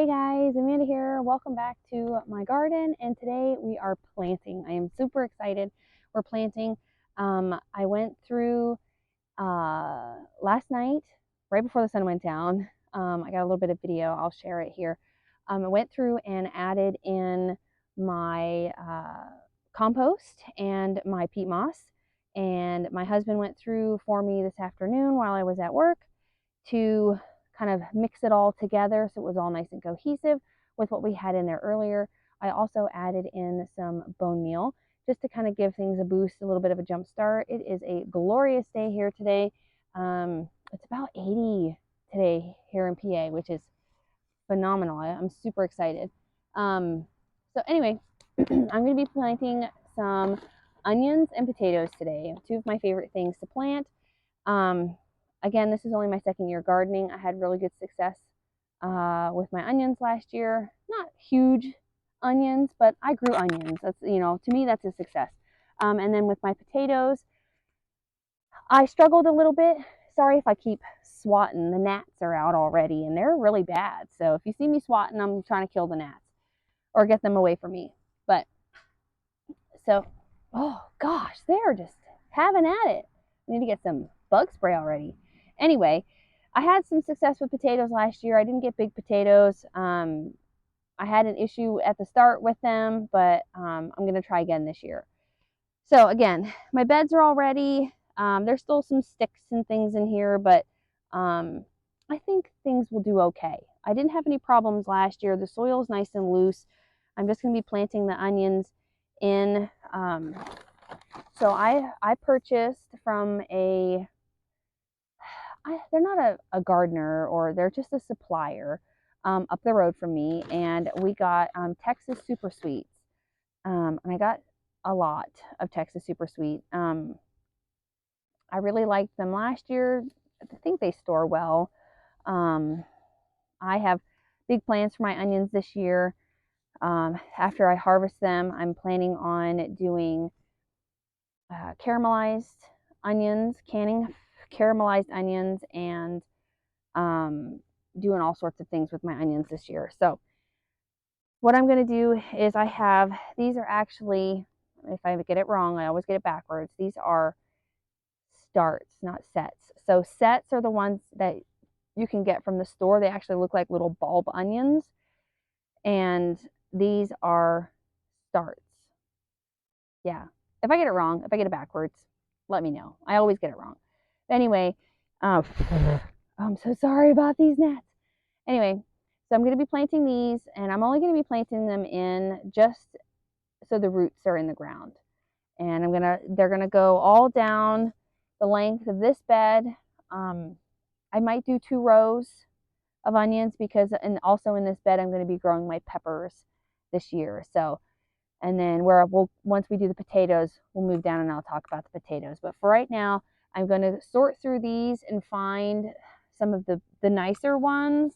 Hey guys, Amanda here. Welcome back to my garden, and today we are planting. I am super excited. We're planting. I went through last night, right before the sun went down. I got a little bit of video. I'll share it here. I went through and added in my compost and my peat moss, and my husband went through for me this afternoon while I was at work to kind of mix it all together so it was all nice and cohesive with what we had in there earlier. I also added in some bone meal just to kind of give things a boost, a little bit of a jump start. It is a glorious day here today. It's about 80 today here in PA, which is phenomenal. I'm super excited. So anyway, I'm going to be planting some onions and potatoes today, two of my favorite things to plant. Again, this is only my second year gardening. I had really good success with my onions last year. Not huge onions, but I grew onions. That's, to me, that's a success. And then with my potatoes, I struggled a little bit. Sorry if I keep swatting. The gnats are out already, and they're really bad. So if you see me swatting, I'm trying to kill the gnats or get them away from me. But so, oh gosh, they're just having at it. I need to get some bug spray already. Anyway, I had some success with potatoes last year. I didn't get big potatoes. I had an issue at the start with them, but I'm going to try again this year. So again, my beds are all ready. There's still some sticks and things in here, but I think things will do okay. I didn't have any problems last year. The soil is nice and loose. I'm just going to be planting the onions in. So I purchased from they're not a gardener, or they're just a supplier up the road from me, and we got Texas Super Sweets, and I got a lot of Texas Super Sweet. I really liked them last year. I think they store well. I have big plans for my onions this year. After I harvest them, I'm planning on doing caramelized onions, canning caramelized onions, and doing all sorts of things with my onions this year. So what I'm going to do is these are actually, if I get it wrong, I always get it backwards. These are starts, not sets. So sets are the ones that you can get from the store. They actually look like little bulb onions. And these are starts. Yeah. If I get it wrong, if I get it backwards, let me know. I always get it wrong. Anyway, I'm so sorry about these gnats. Anyway, so I'm going to be planting these, and I'm only going to be planting them in just so the roots are in the ground. And they're going to go all down the length of this bed. I might do 2 rows of onions and also in this bed, I'm going to be growing my peppers this year. So, and then once we do the potatoes, we'll move down and I'll talk about the potatoes. But for right now, I'm going to sort through these and find some of the nicer ones.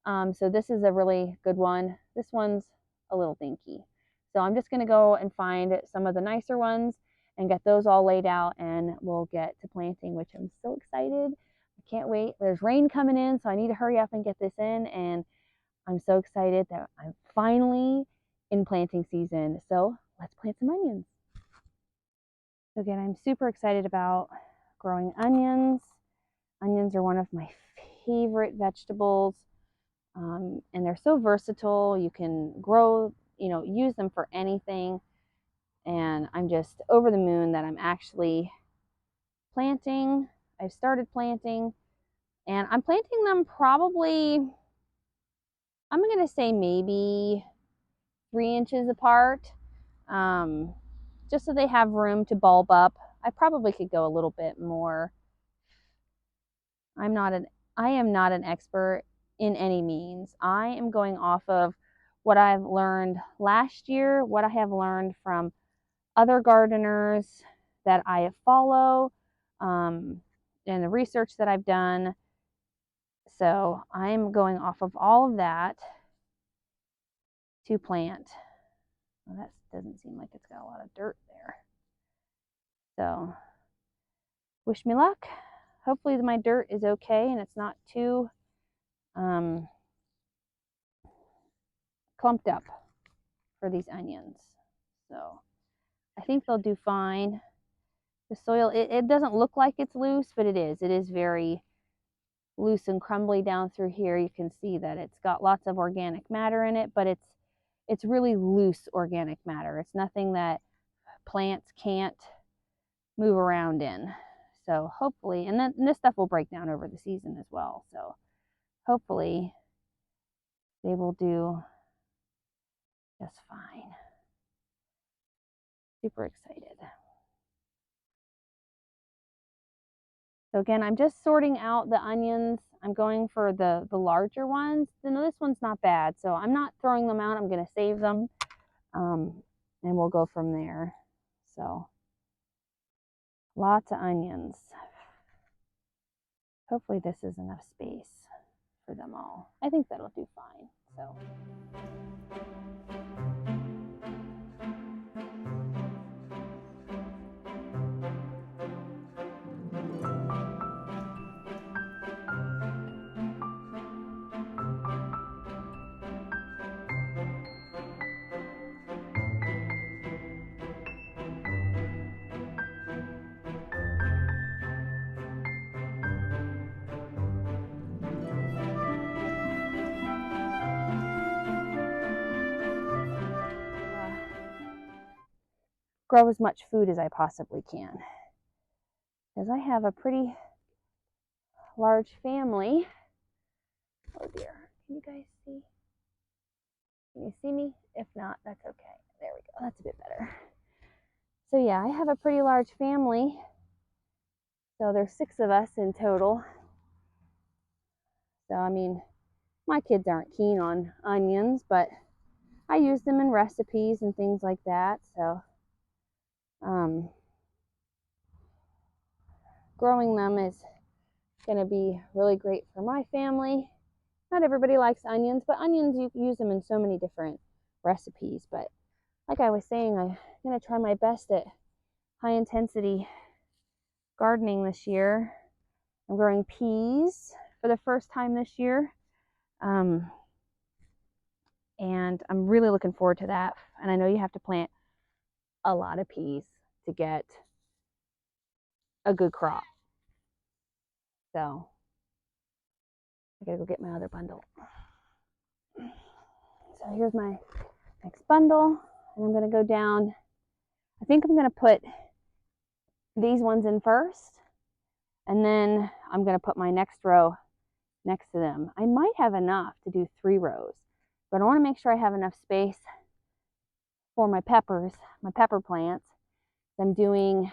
So this is a really good one. This one's a little dinky. So I'm just going to go and find some of the nicer ones and get those all laid out, and we'll get to planting, which I'm so excited. I can't wait. There's rain coming in, so I need to hurry up and get this in, and I'm so excited that I'm finally in planting season. So let's plant some onions. So again, I'm super excited about growing onions. Onions are one of my favorite vegetables. And they're so versatile. You can grow, use them for anything. And I'm just over the moon that I'm actually planting. I've started planting, and I'm planting them probably, I'm going to say maybe 3 inches apart, just so they have room to bulb up. I probably could go a little bit more. I am not an expert in any means. I am going off of what I've learned last year, what I have learned from other gardeners that I follow, and the research that I've done. So I'm going off of all of that to plant. Well, that doesn't seem like it's got a lot of dirt there. So wish me luck. Hopefully my dirt is okay and it's not too clumped up for these onions. So I think they'll do fine. The soil, it doesn't look like it's loose, but it is. It is very loose and crumbly down through here. You can see that it's got lots of organic matter in it, but it's really loose organic matter. It's nothing that plants can't move around in. So hopefully, and then this stuff will break down over the season as well. So hopefully they will do just fine. Super excited. So again, I'm just sorting out the onions. I'm going for the larger ones. Now this one's not bad, so I'm not throwing them out. I'm going to save them, and we'll go from there. So lots of onions. Hopefully this is enough space for them all. I think that'll do fine. So. Grow as much food as I possibly can, because I have a pretty large family. Oh dear, can you guys see? Can you see me? If not, that's okay. There we go, that's a bit better. So yeah, I have a pretty large family. So there's 6 of us in total. So I mean, my kids aren't keen on onions, but I use them in recipes and things like that. So growing them is going to be really great for my family. Not everybody likes onions, but onions, you can use them in so many different recipes. But like I was saying, I'm going to try my best at high intensity gardening this year. I'm growing peas for the first time this year. And I'm really looking forward to that. And I know you have to plant a lot of peas to get a good crop. So I gotta go get my other bundle. So here's my next bundle, and I'm gonna go down. I think I'm gonna put these ones in first, and then I'm gonna put my next row next to them. I might have enough to do 3 rows, but I want to make sure I have enough space for my peppers, my pepper plants. I'm doing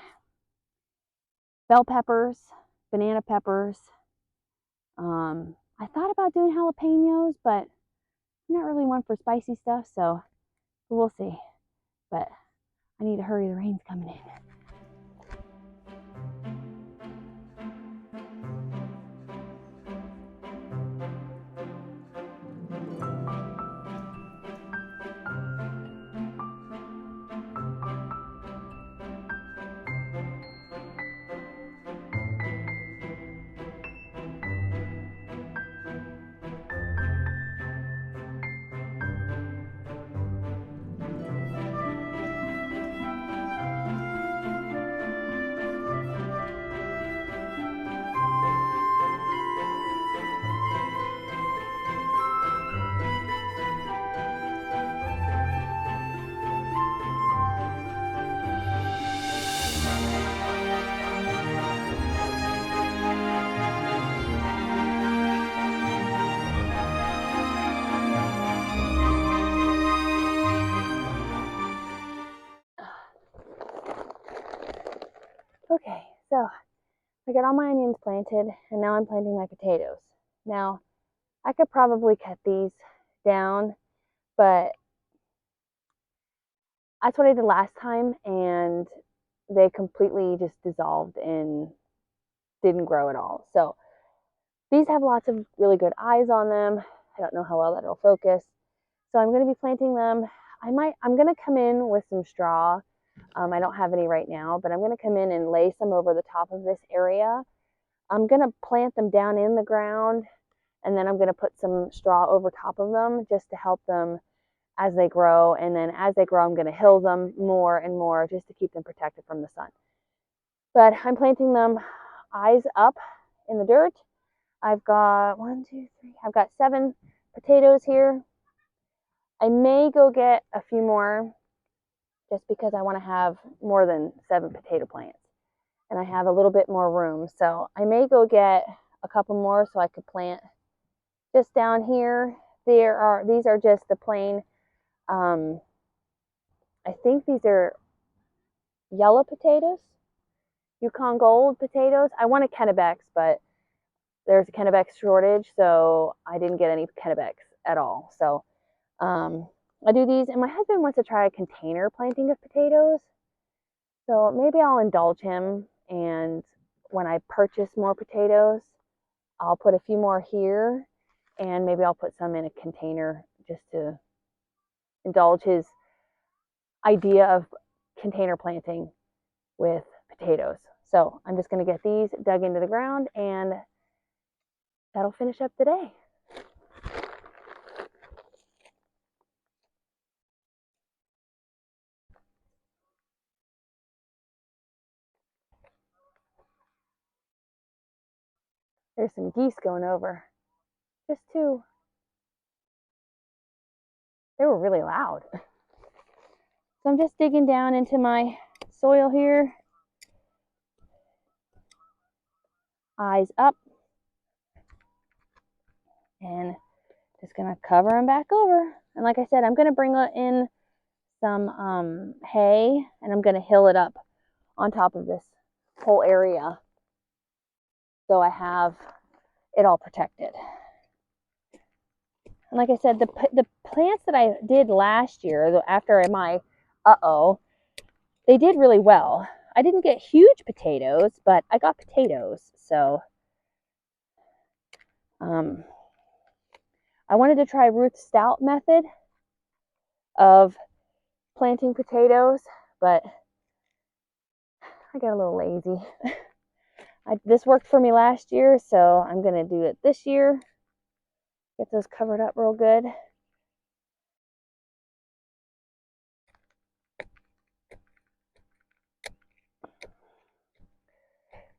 bell peppers, banana peppers. I thought about doing jalapenos, but I'm not really one for spicy stuff, so we'll see. But I need to hurry, the rain's coming in. Okay, so I got all my onions planted, and now I'm planting my potatoes. Now, I could probably cut these down, but that's what I did last time, and they completely just dissolved and didn't grow at all. So these have lots of really good eyes on them. I don't know how well that'll focus. So I'm going to be planting them. I'm going to come in with some straw. I don't have any right now, but I'm going to come in and lay some over the top of this area. I'm going to plant them down in the ground, and then I'm going to put some straw over top of them just to help them as they grow. And then as they grow, I'm going to hill them more and more just to keep them protected from the sun. But I'm planting them eyes up in the dirt. I've got 1, 2, 3, I've got 7 potatoes here. I may go get a few more just because I want to have more than 7 potato plants. And I have a little bit more room. So I may go get a couple more so I could plant just down here. These are just the plain, I think these are yellow potatoes, Yukon Gold potatoes. I wanted Kennebecs, but there's a Kennebec shortage, so I didn't get any Kennebecs at all. So I do these, and my husband wants to try a container planting of potatoes. So maybe I'll indulge him, and when I purchase more potatoes, I'll put a few more here, and maybe I'll put some in a container just to indulge his idea of container planting with potatoes. So I'm just going to get these dug into the ground, and that'll finish up the day. There's some geese going over. Just 2. They were really loud. So I'm just digging down into my soil here. Eyes up. And just going to cover them back over. And like I said, I'm going to bring in some hay, and I'm going to hill it up on top of this whole area so I have it all protected. And like I said, the plants that I did last year after my they did really well. I didn't get huge potatoes, but I got potatoes. So I wanted to try Ruth's Stout method of planting potatoes, but I got a little lazy. This worked for me last year, so I'm going to do it this year. Get those covered up real good.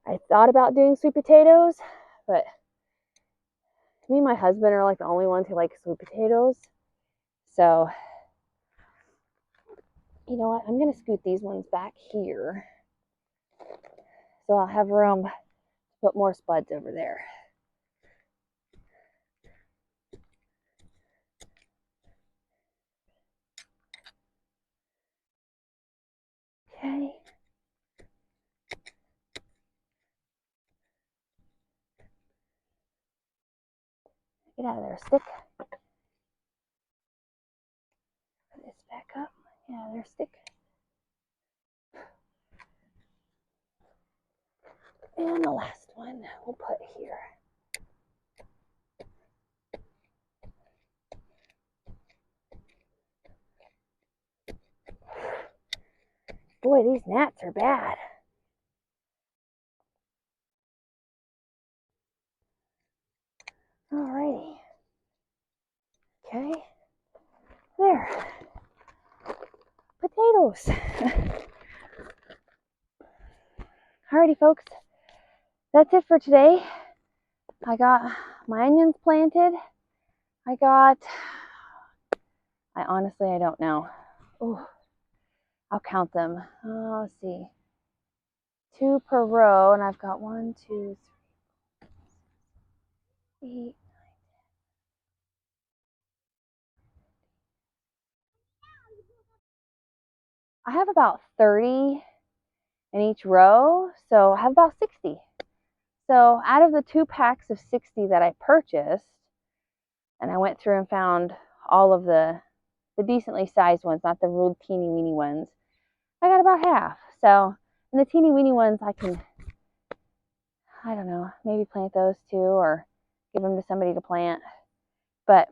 I thought about doing sweet potatoes, but me and my husband are like the only ones who like sweet potatoes. So, you know what? I'm going to scoot these ones back here. So I'll have room to put more spuds over there. Okay. Get out of there, stick. Put this back up. Get out of there, stick. And the last one we'll put here. Boy, these gnats are bad. Alrighty. Okay. There. Potatoes. Alrighty, folks. That's it for today. I got my onions planted. I honestly, I don't know. Ooh, I'll count them. Let's see. 2 per row, and I've got 1, 2, 3, 8. I have about 30 in each row, so I have about 60. So out of the 2 packs of 60 that I purchased, and I went through and found all of the decently sized ones, not the real teeny weeny ones, I got about half. So, and the teeny weeny ones, I don't know, maybe plant those too, or give them to somebody to plant. And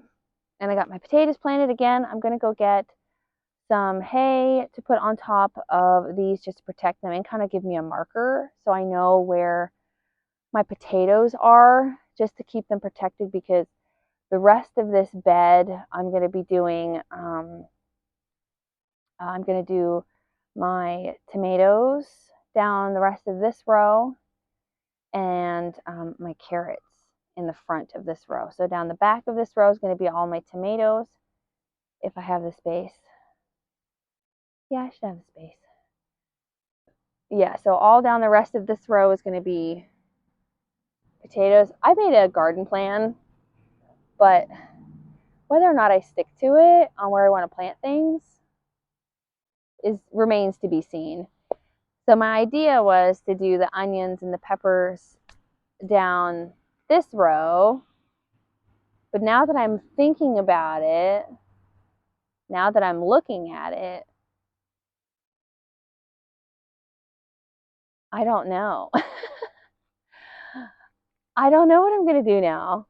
I got my potatoes planted again. I'm going to go get some hay to put on top of these just to protect them and kind of give me a marker so I know where my potatoes are, just to keep them protected, because the rest of this bed, I'm going to be doing, I'm going to do my tomatoes down the rest of this row, and my carrots in the front of this row. So down the back of this row is going to be all my tomatoes, if I have the space. Yeah, I should have the space. Yeah, so all down the rest of this row is going to be potatoes. I made a garden plan, but whether or not I stick to it on where I want to plant things remains to be seen. So my idea was to do the onions and the peppers down this row, but now that I'm thinking about it, now that I'm looking at it, I don't know. I don't know what I'm going to do now.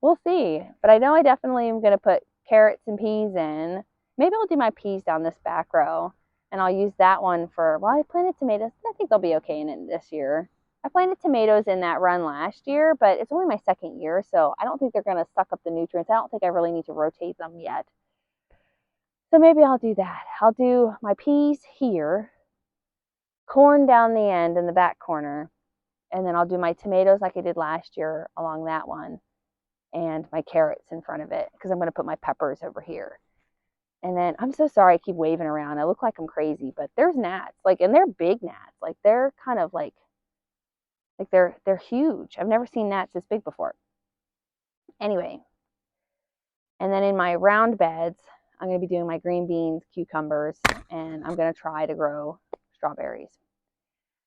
We'll see. But I know I definitely am going to put carrots and peas in. Maybe I'll do my peas down this back row, and I'll use that one for, well, I planted tomatoes. I think they'll be okay in it this year. I planted tomatoes in that run last year, but it's only my second year, so I don't think they're going to suck up the nutrients. I don't think I really need to rotate them yet. So maybe I'll do that. I'll do my peas here, corn down the end in the back corner, and then I'll do my tomatoes like I did last year along that one, and my carrots in front of it, because I'm going to put my peppers over here. And then, I'm so sorry I keep waving around. I look like I'm crazy, but there's gnats, like, and they're big gnats. Like, they're kind of like they're huge. I've never seen gnats this big before. Anyway, and then in my round beds, I'm going to be doing my green beans, cucumbers, and I'm going to try to grow strawberries.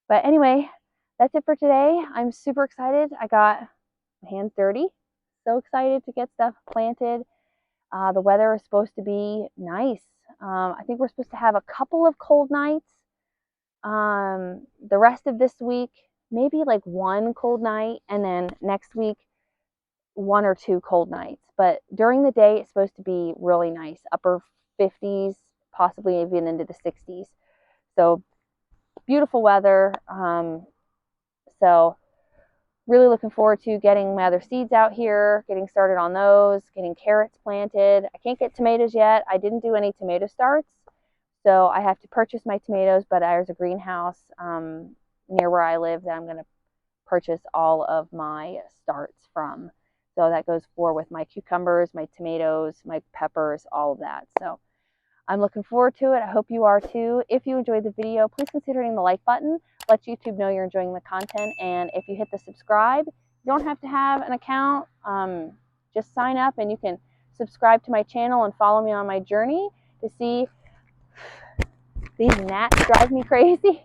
But anyway, that's it for today. I'm super excited. I got my hands dirty. So excited to get stuff planted. The weather is supposed to be nice. I think we're supposed to have a couple of cold nights. The rest of this week, maybe like one cold night, and then next week, 1 or 2 cold nights. But during the day, it's supposed to be really nice, upper 50s, possibly even into the 60s. So beautiful weather. So really looking forward to getting my other seeds out here, getting started on those, getting carrots planted. I can't get tomatoes yet. I didn't do any tomato starts, so I have to purchase my tomatoes, but there's a greenhouse near where I live that I'm going to purchase all of my starts from. So that goes for with my cucumbers, my tomatoes, my peppers, all of that. So I'm looking forward to it. I hope you are too. If you enjoyed the video, please consider hitting the like button. Let YouTube know you're enjoying the content. And if you hit the subscribe, you don't have to have an account. Just sign up and you can subscribe to my channel and follow me on my journey to see, these gnats drive me crazy,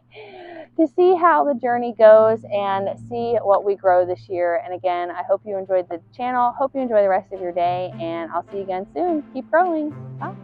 to see how the journey goes and see what we grow this year. And again, I hope you enjoyed the channel. Hope you enjoy the rest of your day, and I'll see you again soon. Keep growing. Bye.